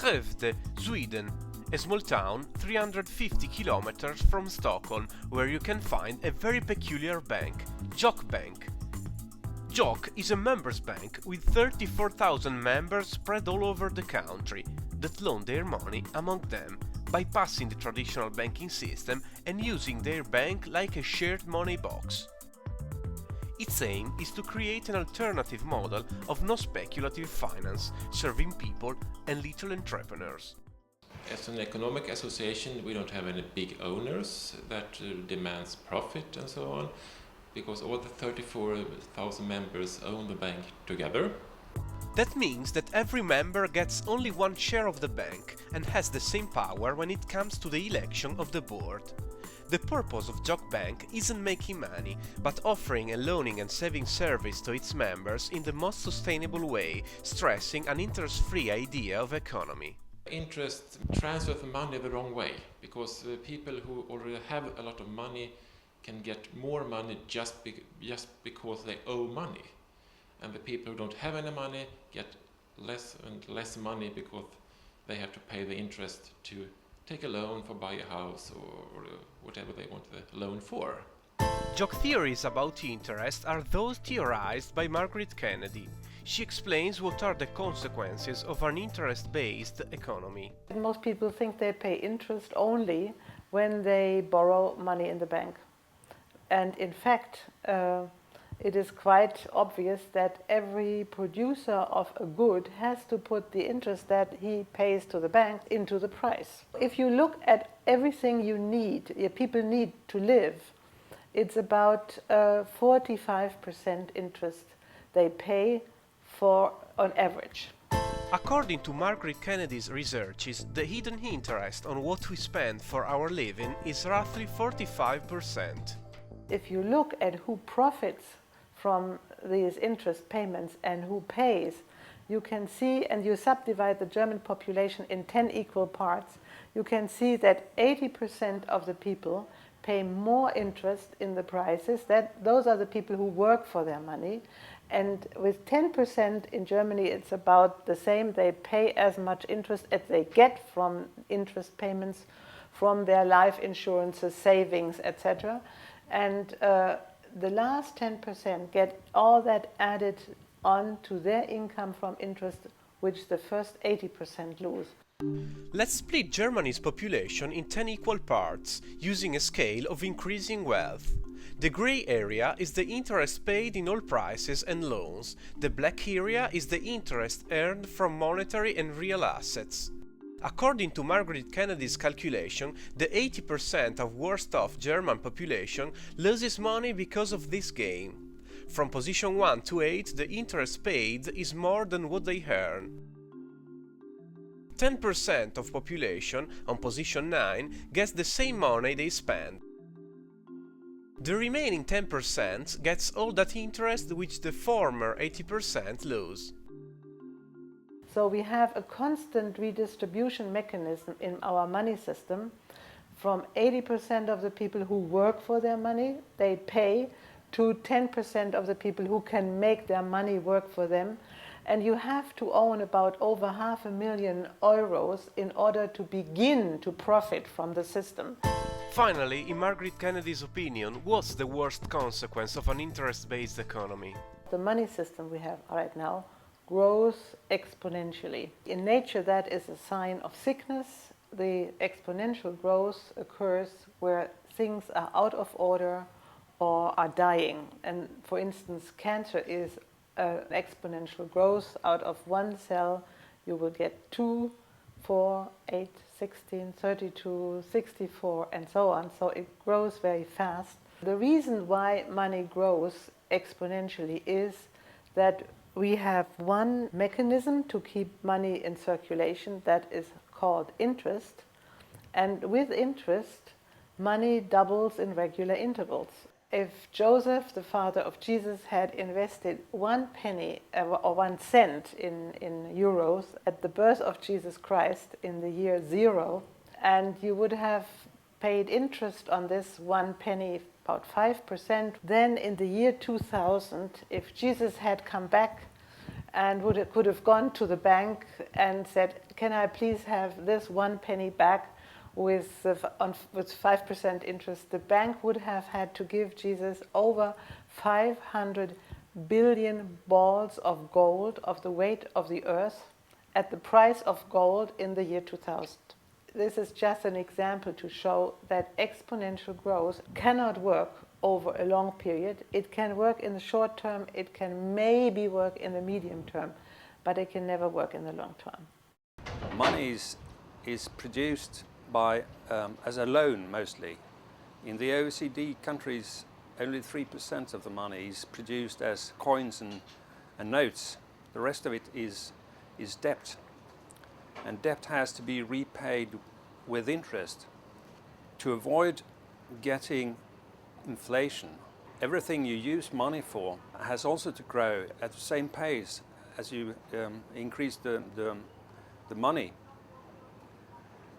Skövde, Sweden, a small town 350 kilometers from Stockholm, where you can find a very peculiar bank, JAK Bank. JAK is a members bank with 34,000 members spread all over the country that loan their money among them, bypassing the traditional banking system and using their bank like a shared money box. Its aim is to create an alternative model of non-speculative finance, serving people and little entrepreneurs. As an economic association, we don't have any big owners that demands profit and so on, because all the 34,000 members own the bank together. That means that every member gets only one share of the bank and has the same power when it comes to the election of the board. The purpose of JAK Bank isn't making money, but offering a loaning and saving service to its members in the most sustainable way, stressing an interest-free idea of economy. Interest transfers the money the wrong way, because people who already have a lot of money can get more money just because they owe money. And the people who don't have any money get less and less money because they have to pay the interest to take a loan for buy a house or whatever they want the loan for. JAK theories about interest are those theorized by Margrit Kennedy. She explains what are the consequences of an interest-based economy. Most people think they pay interest only when they borrow money in the bank. And in fact, it is quite obvious that every producer of a good has to put the interest that he pays to the bank into the price. If you look at everything you need, people need to live, it's about 45% interest they pay for on average. According to Margrit Kennedy's researches, the hidden interest on what we spend for our living is roughly 45%. If you look at who profits from these interest payments and who pays, you can see, and you subdivide the German population in 10 equal parts, you can see that 80% of the people pay more interest in the prices. Those are the people who work for their money. And with 10% in Germany, it's about the same. They pay as much interest as they get from interest payments from their life insurances, savings, etc. And the last 10% get all that added on to their income from interest, which the first 80% lose. Let's split Germany's population in 10 equal parts, using a scale of increasing wealth. The grey area is the interest paid in all prices and loans. The black area is the interest earned from monetary and real assets. According to Margrit Kennedy's calculation, the 80% of worst-off German population loses money because of this game. From position 1 to 8, the interest paid is more than what they earn. 10% of population, on position 9, gets the same money they spend. The remaining 10% gets all that interest which the former 80% lose. So we have a constant redistribution mechanism in our money system. From 80% of the people who work for their money, they pay, to 10% of the people who can make their money work for them. And you have to own about over €500,000 in order to begin to profit from the system. Finally, in Margrit Kennedy's opinion, what's the worst consequence of an interest-based economy? The money system we have right now grows exponentially. In nature, that is a sign of sickness. The exponential growth occurs where things are out of order or are dying. And for instance, cancer is an exponential growth. Out of one cell, you will get 2, 4, 8, 16, 32, 64, and so on. So it grows very fast. The reason why money grows exponentially is that we have one mechanism to keep money in circulation that is called interest. And with interest, money doubles in regular intervals. If Joseph, the father of Jesus, had invested 1 penny or 1 cent in euros at the birth of Jesus Christ in the year 0, and you would have paid interest on this 1 penny, about 5%, then in the year 2000, if Jesus had come back and could have gone to the bank and said, can I please have this 1 penny back with 5% interest? The bank would have had to give Jesus over 500 billion balls of gold of the weight of the earth at the price of gold in the year 2000. This is just an example to show that exponential growth cannot work over a long period. It can work in the short term, it can maybe work in the medium term, but it can never work in the long term. Money is produced by as a loan mostly. In the OECD countries, only 3% of the money is produced as coins and notes. The rest of it is debt. And debt has to be repaid with interest. To avoid getting inflation, everything you use money for has also to grow at the same pace as you increase the money.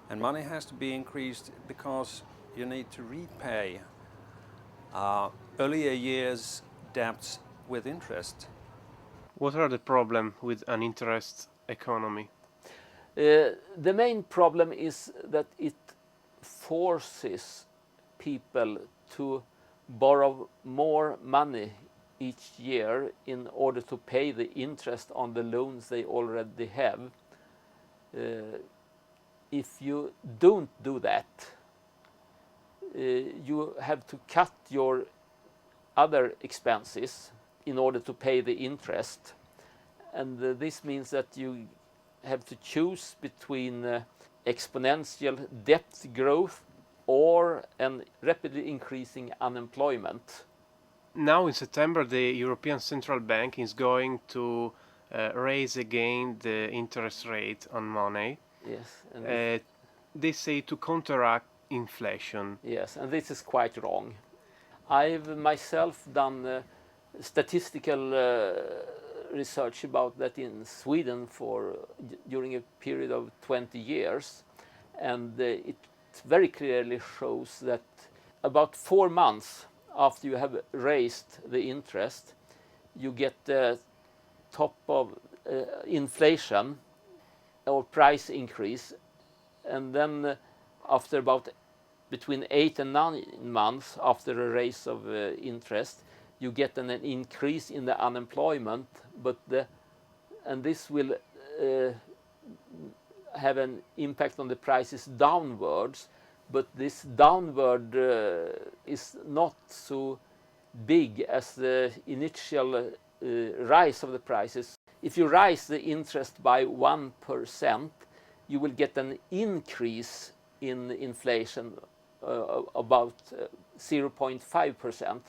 And money has to be increased because you need to repay earlier years' debts with interest. What are the problems with an interest economy? The main problem is that it forces people to borrow more money each year in order to pay the interest on the loans they already have. If you don't do that, you have to cut your other expenses in order to pay the interest. And this means that you have to choose between exponential debt growth or an rapidly increasing unemployment. Now in September, the European Central Bank is going to raise again the interest rate on money. Yes. And they say to counteract inflation. Yes, and this is quite wrong. I've myself done statistical research about that in Sweden during a period of 20 years, and it very clearly shows that about 4 months after you have raised the interest, you get the top of inflation or price increase, and then after about between 8 and 9 months after a raise of interest, you get an increase in the unemployment, and this will have an impact on the prices downwards, but this downward is not so big as the initial rise of the prices. If you rise the interest by 1%, you will get an increase in inflation about 0.5%.